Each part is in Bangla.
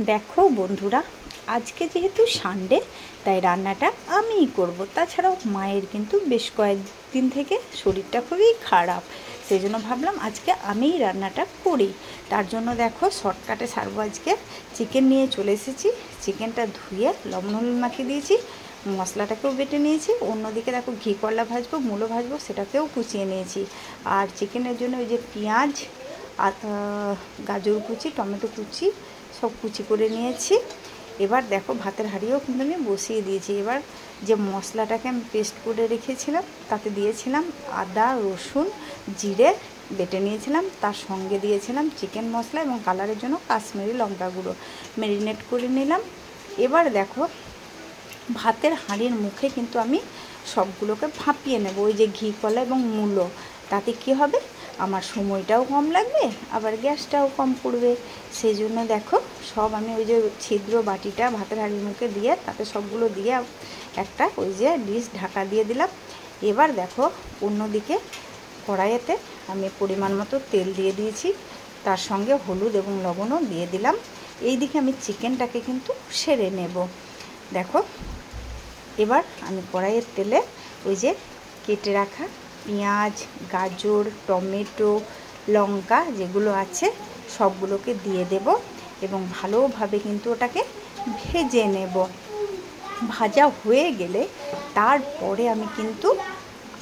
দেখো বন্ধুরা, আজকে যেহেতু সানডে তাই রান্নাটা আমিই করব। তাছাড়াও মায়ের কিন্তু বেশ কয়েকদিন থেকে শরীরটা খুবই খারাপ, সেই জন্য ভাবলাম আজকে আমিই রান্নাটা করি। তার জন্য দেখো শর্টকাটে সারবো। আজকে চিকেন নিয়ে চলে এসেছি। চিকেনটা ধুয়ে লবণ হলুদ মাখিয়ে দিয়েছি, মশলাটাকেও বেটে নিয়েছি। অন্যদিকে দেখো ঘি করলা ভাজবো, মূলো ভাজবো, সেটাকেও কুচিয়ে নিয়েছি। আর চিকেনের জন্য ওই যে পেঁয়াজ, গাজর কুচি, টমেটো কুচি সব কুচি করে নিয়েছি। এবার দেখো ভাতের হাঁড়িও কিন্তু আমি বসিয়ে দিয়েছি। এবার যে মশলাটাকে আমি পেস্ট করে রেখেছিলাম তাতে দিয়েছিলাম আদা, রসুন, জিরে বেটে নিয়েছিলাম। তার সঙ্গে দিয়েছিলাম চিকেন মশলা এবং কালারের জন্য কাশ্মীরি লঙ্কা গুঁড়ো, ম্যারিনেট করে নিলাম। এবার দেখো ভাতের হাঁড়ির মুখে কিন্তু আমি সবগুলোকে ভাপিয়ে নেব, ওই যে ঘি কলা এবং মূলো। তাতে কি হবে, আমার সময়টাও কম লাগবে, আবার গ্যাসটাও কম পড়বে। সেই জন্য দেখো সব আমি ওই যে ছিদ্র বাটিটা ভাতের হাঁড়ির মুখে দিয়ে তাতে সবগুলো দিয়ে একটা ওই যে ডিশ ঢাকা দিয়ে দিলাম। এবার দেখো অন্যদিকে কড়াইয়েতে আমি পরিমাণ মতো তেল দিয়ে দিয়েছি, তার সঙ্গে হলুদ এবং লবণও দিয়ে দিলাম। এই দিকে আমি চিকেনটাকে কিন্তু সেরে নেব। দেখো এবার আমি কড়াইয়ের তেলে ওই যে কেটে রাখা পেঁয়াজ, গাজর, টমেটো, লঙ্কা যেগুলো আছে সবগুলোকে দিয়ে দেব এবং ভালোভাবে কিন্তু ওটাকে ভেজে নেব। ভাজা হয়ে গেলে তারপরে আমি কিন্তু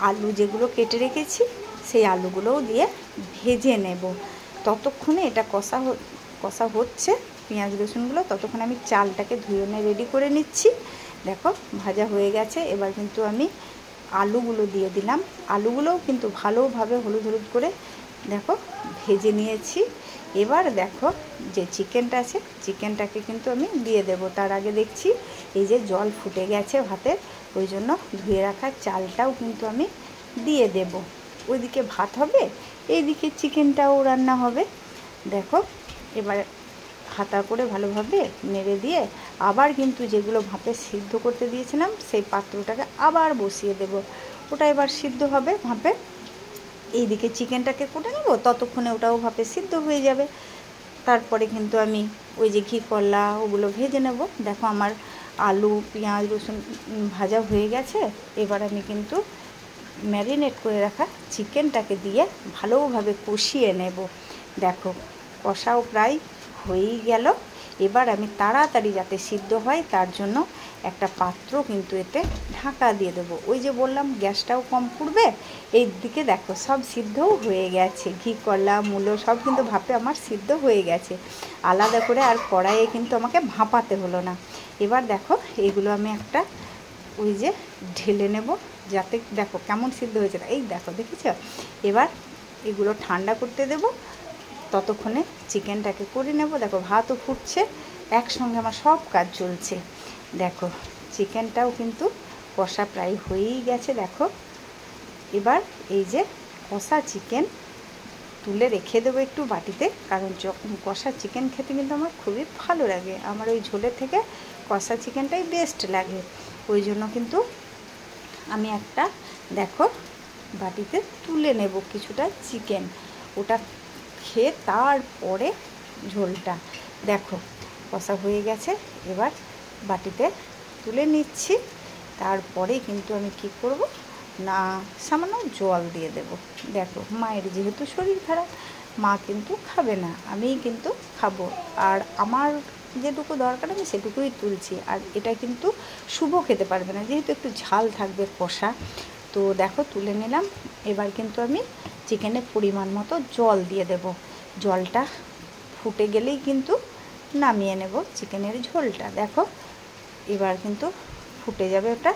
আলু যেগুলো কেটে রেখেছি সেই আলুগুলোও দিয়ে ভেজে নেব। ততক্ষণে এটা কষা হচ্ছে পেঁয়াজ রসুনগুলো, ততক্ষণে আমি চালটাকে ধুয়ে নিয়ে রেডি করে নিচ্ছি। দেখো ভাজা হয়ে গেছে। এবার কিন্তু আমি আলুগুলো দিয়ে দিলাম। আলুগুলোও কিন্তু ভালোভাবে হলুদ হলুদ করে দেখো ভেজে নিয়েছি। এবার দেখো যে চিকেনটা আছে চিকেনটাকে কিন্তু আমি দিয়ে দেব। তার আগে দেখছি এই যে জল ফুটে গেছে ভাতের, ওই জন্য ধুয়ে রাখা চালটাও কিন্তু আমি দিয়ে দেব। ওইদিকে ভাত হবে, এইদিকে চিকেনটাও রান্না হবে। দেখো এবার হাতা করে ভালোভাবে নেড়ে দিয়ে আবার কিন্তু যেগুলো ভাপে সিদ্ধ করতে দিয়েছিলাম সেই পাত্রটাকে আবার বসিয়ে দেব। ওটা এবার সিদ্ধ হবে ভাপে। এইদিকে চিকেনটাকে কুটে নেব, ততক্ষণে ওটাও ভাপে সিদ্ধ হয়ে যাবে। তারপরে কিন্তু আমি ওই যে ঘি করলা ওগুলো ভেজে নেব। দেখো আমার আলু, পেঁয়াজ, রসুন ভাজা হয়ে গেছে। এবার আমি কিন্তু ম্যারিনেট করে রাখা চিকেনটাকে দিয়ে ভালোভাবে কষিয়ে নেব। দেখো কষাও প্রায় হয়েই গেল। এবার আমি তাড়াতাড়ি যাতে সিদ্ধ হয় তার জন্য একটা পাত্র কিন্তু এতে ঢাকা দিয়ে দেবো। ওই যে বললাম গ্যাসটাও কম পড়বে। এই দিকে দেখো সব সিদ্ধও হয়ে গেছে, ঘি করলা মূলো সব কিন্তু ভাপে আমার সিদ্ধ হয়ে গেছে। আলাদা করে আর কড়াইয়ে কিন্তু আমাকে ভাপাতে হলো না। এবার দেখো এইগুলো আমি একটা ওই যে ঢেলে নেব, যাতে দেখো কেমন সিদ্ধ হয়েছে। এই দেখো দেখেছ। এবার এগুলো ঠান্ডা করতে দেব, ততক্ষণে চিকেনটাকে করে নেব। দেখো ভাতও ফুটছে, একসঙ্গে আমার সব কাজ চলছে। দেখো চিকেনটাও কিন্তু কষা প্রায় হয়েই গেছে। দেখো এবার এই যে কষা চিকেন তুলে রেখে দেবো একটু বাটিতে, কারণ যখন কষা চিকেন খেতে কিন্তু আমার খুবই ভালো লাগে। আমার ওই ঝোলের থেকে কষা চিকেনটাই বেস্ট লাগে। ওই জন্য কিন্তু আমি একটা দেখো বাটিতে তুলে নেব কিছুটা চিকেন, ওটা খেয়ে তারপরে ঝোলটা। দেখো কষা হয়ে গেছে, এবার বাটিতে তুলে নিচ্ছি। তারপরে কিন্তু আমি কি করব না, সামান্য জল দিয়ে দেব। দেখো মায়ের যেহেতু শরীর খারাপ, মা কিন্তু খাবে না, আমিই কিন্তু খাবো। আর আমার যেটুকু দরকার আমি সেটুকুই তুলছি। আর এটা কিন্তু শুভ খেতে পারবে না, যেহেতু একটু ঝাল থাকবে কষা। তো দেখো তুলে নিলাম। এবার কিন্তু আমি চিকেনের পরিমাণ মতো জল দিয়ে দেব। জলটা ফুটে গেলেই কিন্তু নামিয়ে নেব চিকেনের ঝোলটা। দেখো এবার কিন্তু ফুটে যাবে ওটা।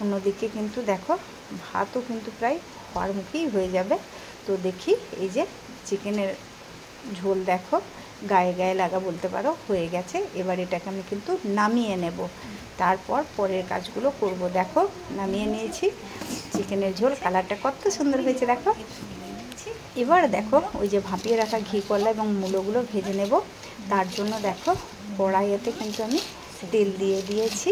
অন্যদিকে কিন্তু দেখো ভাতও কিন্তু প্রায় হওয়ার মুখেই হয়ে যাবে। তো দেখি এই যে চিকেনের ঝোল দেখো গায়ে গায়ে লাগা বলতে পারো হয়ে গেছে। এবার এটাকে আমি কিন্তু নামিয়ে নেব, তারপর পরের কাজগুলো করব। দেখো নামিয়ে নিয়েছি চিকেনের ঝোল, কালারটা কত সুন্দর হয়েছে দেখো। এবার দেখো ওই যে ভাপিয়ে রাখা ঘি কলা এবং মূলোগুলো ভেজে নেব। তার জন্য দেখো কড়াইয়েতে কিন্তু আমি তেল দিয়ে দিয়েছি,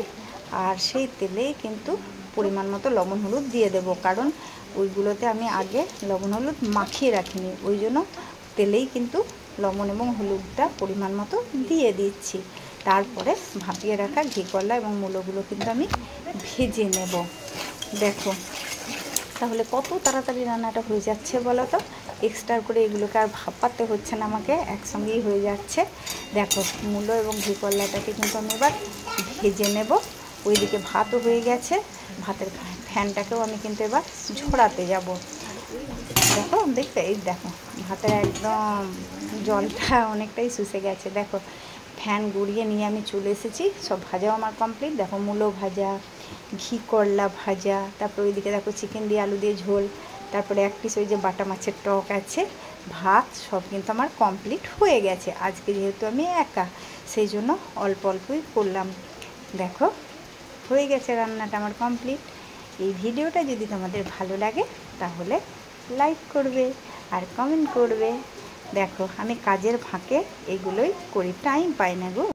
আর সেই তেলেই কিন্তু পরিমাণ মতো লবণ হলুদ দিয়ে দেব, কারণ ওইগুলোতে আমি আগে লবণ হলুদ মাখিয়ে রাখিনি। ওই জন্য তেলেই কিন্তু লবণ এবং হলুদটা পরিমাণ মতো দিয়ে দিচ্ছি। তারপরে ভাপিয়ে রাখা ঘি করলা এবং মূলোগুলো কিন্তু আমি ভেজে নেব। দেখো তাহলে কত তাড়াতাড়ি রান্নাটা হয়ে যাচ্ছে বলো তো। এক্সট্রা করে এগুলোকে আর ভাপাতে হচ্ছে না, আমাকে একসঙ্গেই হয়ে যাচ্ছে। দেখো মূলো এবং ঘি করলাটাকে কিন্তু আমি এবার ভেজে নেব। ওইদিকে ভাতও হয়ে গেছে, ভাতের ফ্যানটাকেও আমি কিন্তু এবার ঝরাতে যাব। দেখো দেখতে, এই দেখো ভাতের একদম জলটা অনেকটাই শুষে গেছে। দেখো ফ্যান গুঁড়িয়ে নিয়ে আমি চলে এসেছি, সব ভাজাও আমার কমপ্লিট। দেখো মূলো ভাজা, ঘি করলা ভাজা, তারপর ওইদিকে দেখো চিকেন দিয়ে আলু দিয়ে ঝোল, তারপরে এক পিস ওই যে বাটা মাছের টক আছে, ভাত, সব কিন্তু আমার কমপ্লিট হয়ে গেছে। আজকে যেহেতু আমি একা, সেই জন্য অল্প অল্পই করলাম। দেখো হয়ে গেছে রান্নাটা আমার কমপ্লিট। এই ভিডিওটা যদি তোমাদের ভালো লাগে তাহলে লাইক করবে আর কমেন্ট করবে। দেখো আমি কাজের ফাঁকে এগুলোই করি, টাইম পাই না গো।